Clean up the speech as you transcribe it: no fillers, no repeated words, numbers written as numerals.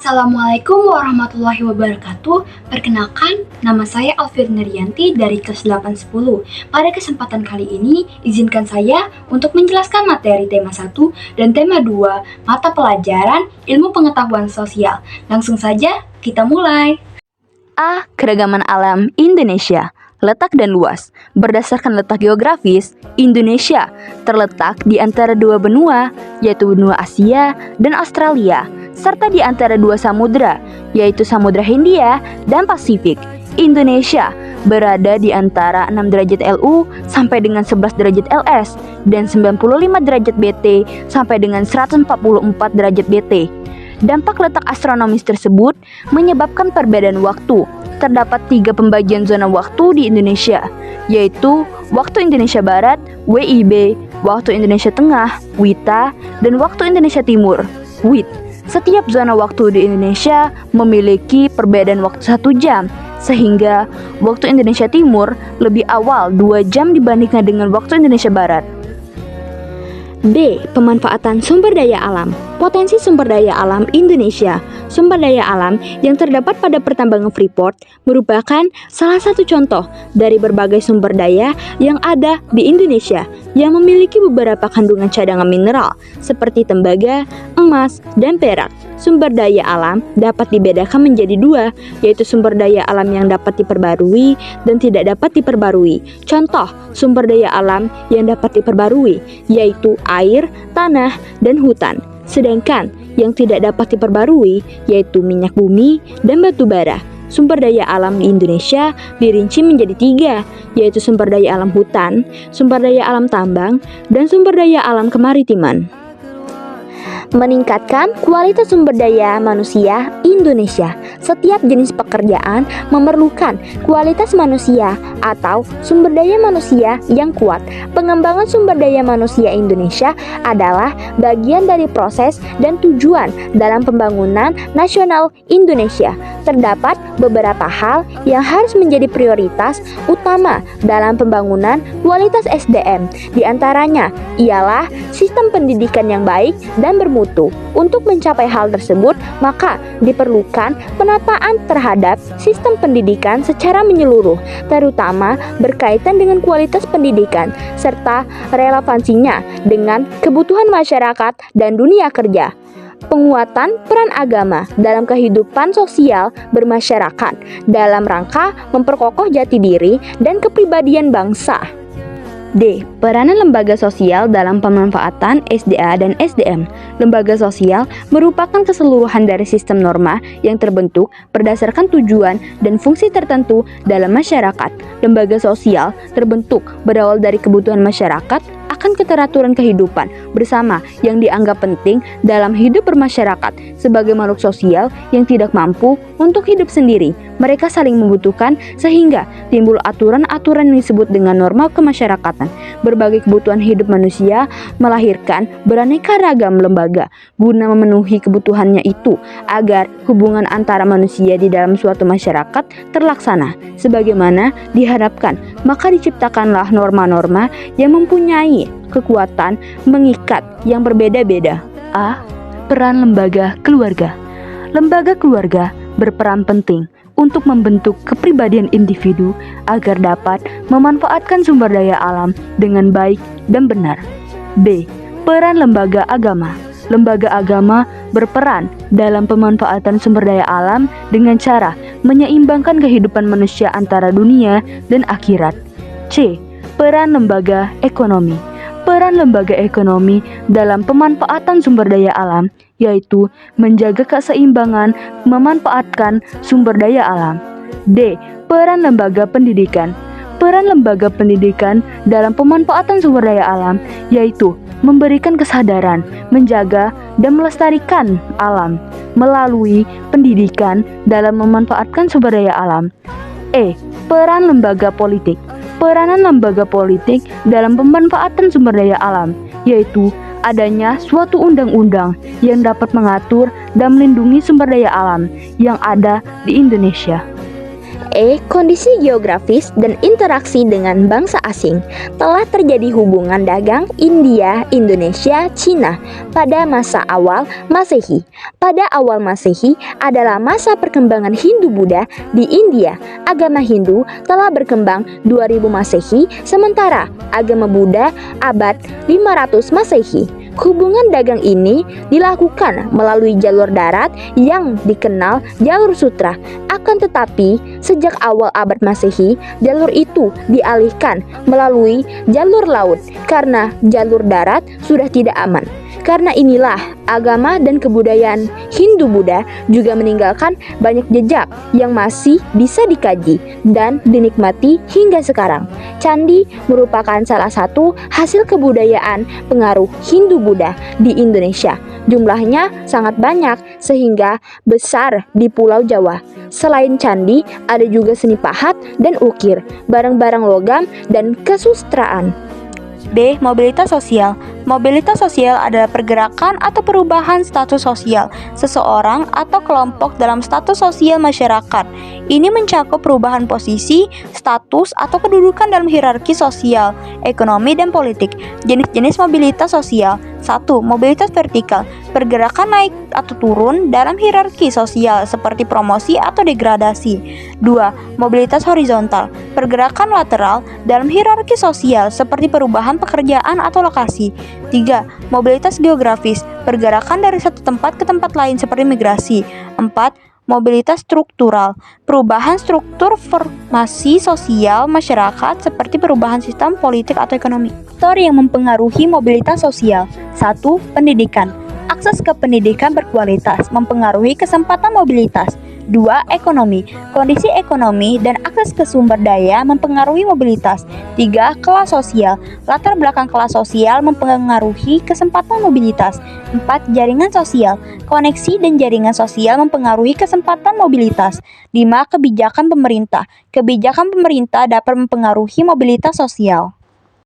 Assalamualaikum warahmatullahi wabarakatuh. Perkenalkan, nama saya Alfirna Rianti dari kelas 810. Pada kesempatan kali ini, izinkan saya untuk menjelaskan materi tema 1 dan tema 2, mata pelajaran Ilmu Pengetahuan Sosial. Langsung saja, kita mulai. A. Keragaman alam Indonesia. Letak dan luas. Berdasarkan letak geografis, Indonesia terletak di antara dua benua, yaitu benua Asia dan Australia, serta di antara dua samudra, yaitu Samudra Hindia dan Pasifik. Indonesia berada di antara 6 derajat LU sampai dengan 11 derajat LS dan 95 derajat BT sampai dengan 144 derajat BT. Dampak letak astronomis tersebut menyebabkan perbedaan waktu. Terdapat 3 pembagian zona waktu di Indonesia, yaitu Waktu Indonesia Barat, WIB, Waktu Indonesia Tengah, WITA, dan Waktu Indonesia Timur, WIT. Setiap zona waktu di Indonesia memiliki perbedaan waktu 1 jam, sehingga Waktu Indonesia Timur lebih awal 2 jam dibandingkan dengan Waktu Indonesia Barat. D. Pemanfaatan sumber daya alam. Potensi sumber daya alam Indonesia. Sumber daya alam yang terdapat pada pertambangan Freeport merupakan salah satu contoh dari berbagai sumber daya yang ada di Indonesia yang memiliki beberapa kandungan cadangan mineral seperti tembaga, emas, dan perak. Sumber daya alam dapat dibedakan menjadi 2, yaitu sumber daya alam yang dapat diperbarui dan tidak dapat diperbarui. Contoh sumber daya alam yang dapat diperbarui yaitu air, tanah, dan hutan. Sedangkan yang tidak dapat diperbarui yaitu minyak bumi dan batu bara. Sumber daya alam di Indonesia dirinci menjadi 3, yaitu sumber daya alam hutan, sumber daya alam tambang, dan sumber daya alam kemaritiman. Meningkatkan kualitas sumber daya manusia Indonesia. Setiap jenis pekerjaan memerlukan kualitas manusia atau sumber daya manusia yang kuat. Pengembangan sumber daya manusia Indonesia adalah bagian dari proses dan tujuan dalam pembangunan nasional Indonesia. Terdapat beberapa hal yang harus menjadi prioritas utama dalam pembangunan kualitas SDM. Di antaranya ialah sistem pendidikan yang baik dan bermutu. Untuk mencapai hal tersebut, maka diperlukan penataan terhadap sistem pendidikan secara menyeluruh, terutama berkaitan dengan kualitas pendidikan serta relevansinya dengan kebutuhan masyarakat dan dunia kerja. Penguatan peran agama dalam kehidupan sosial bermasyarakat dalam rangka memperkokoh jati diri dan kepribadian bangsa. D. Peranan lembaga sosial dalam pemanfaatan SDA dan SDM. Lembaga sosial merupakan keseluruhan dari sistem norma yang terbentuk berdasarkan tujuan dan fungsi tertentu dalam masyarakat. Lembaga sosial terbentuk berawal dari kebutuhan masyarakat akan keteraturan kehidupan bersama yang dianggap penting dalam hidup bermasyarakat. Sebagai makhluk sosial yang tidak mampu untuk hidup sendiri, mereka saling membutuhkan sehingga timbul aturan-aturan yang disebut dengan norma kemasyarakatan. Berbagai kebutuhan hidup manusia melahirkan beraneka ragam lembaga guna memenuhi kebutuhannya itu agar hubungan antara manusia di dalam suatu masyarakat terlaksana sebagaimana diharapkan. Maka diciptakanlah norma-norma yang mempunyai kekuatan mengikat yang berbeda-beda. A. Peran lembaga keluarga. Lembaga keluarga berperan penting untuk membentuk kepribadian individu agar dapat memanfaatkan sumber daya alam dengan baik dan benar. B. Peran lembaga agama. Lembaga agama berperan dalam pemanfaatan sumber daya alam dengan cara menyeimbangkan kehidupan manusia antara dunia dan akhirat. C. Peran lembaga ekonomi. Peran lembaga ekonomi dalam pemanfaatan sumber daya alam yaitu menjaga keseimbangan memanfaatkan sumber daya alam. D. Peran lembaga pendidikan. Peran lembaga pendidikan dalam pemanfaatan sumber daya alam yaitu memberikan kesadaran, menjaga dan melestarikan alam melalui pendidikan dalam memanfaatkan sumber daya alam. E. Peran lembaga politik. Peranan lembaga politik dalam pemanfaatan sumber daya alam yaitu adanya suatu undang-undang yang dapat mengatur dan melindungi sumber daya alam yang ada di Indonesia. Kondisi geografis dan interaksi dengan bangsa asing. Telah terjadi hubungan dagang India, Indonesia, Cina pada masa awal Masehi. Pada awal Masehi adalah masa perkembangan Hindu-Buddha di India. Agama Hindu telah berkembang 2000 Masehi, sementara agama Buddha abad 500 Masehi. Hubungan dagang ini dilakukan melalui jalur darat yang dikenal jalur sutra. Akan tetapi, sejak awal abad Masehi, jalur itu dialihkan melalui jalur laut karena jalur darat sudah tidak aman. Karena inilah agama dan kebudayaan Hindu-Buddha juga meninggalkan banyak jejak yang masih bisa dikaji dan dinikmati hingga sekarang. Candi merupakan salah satu hasil kebudayaan pengaruh Hindu-Buddha di Indonesia. Jumlahnya sangat banyak sehingga besar di Pulau Jawa. Selain candi, ada juga seni pahat dan ukir, barang-barang logam, dan kesusastraan. B. Mobilitas sosial. Mobilitas sosial adalah pergerakan atau perubahan status sosial seseorang atau kelompok dalam status sosial masyarakat. Ini mencakup perubahan posisi, status, atau kedudukan dalam hierarki sosial, ekonomi, dan politik. Jenis-jenis mobilitas sosial. 1. Mobilitas vertikal. Pergerakan naik atau turun dalam hierarki sosial seperti promosi atau degradasi. 2. Mobilitas horizontal. Pergerakan lateral dalam hierarki sosial seperti perubahan pekerjaan atau lokasi. 3. Mobilitas geografis. Pergerakan dari satu tempat ke tempat lain seperti migrasi. 4. Mobilitas struktural. Perubahan struktur formasi sosial masyarakat seperti perubahan sistem politik atau ekonomi. Faktor yang mempengaruhi mobilitas sosial. 1. Pendidikan. Akses ke pendidikan berkualitas mempengaruhi kesempatan mobilitas. 2. Ekonomi. Kondisi ekonomi dan akses ke sumber daya mempengaruhi mobilitas. 3. Kelas sosial. Latar belakang kelas sosial mempengaruhi kesempatan mobilitas. 4. Jaringan sosial. Koneksi dan jaringan sosial mempengaruhi kesempatan mobilitas. 5. Kebijakan pemerintah. Kebijakan pemerintah dapat mempengaruhi mobilitas sosial.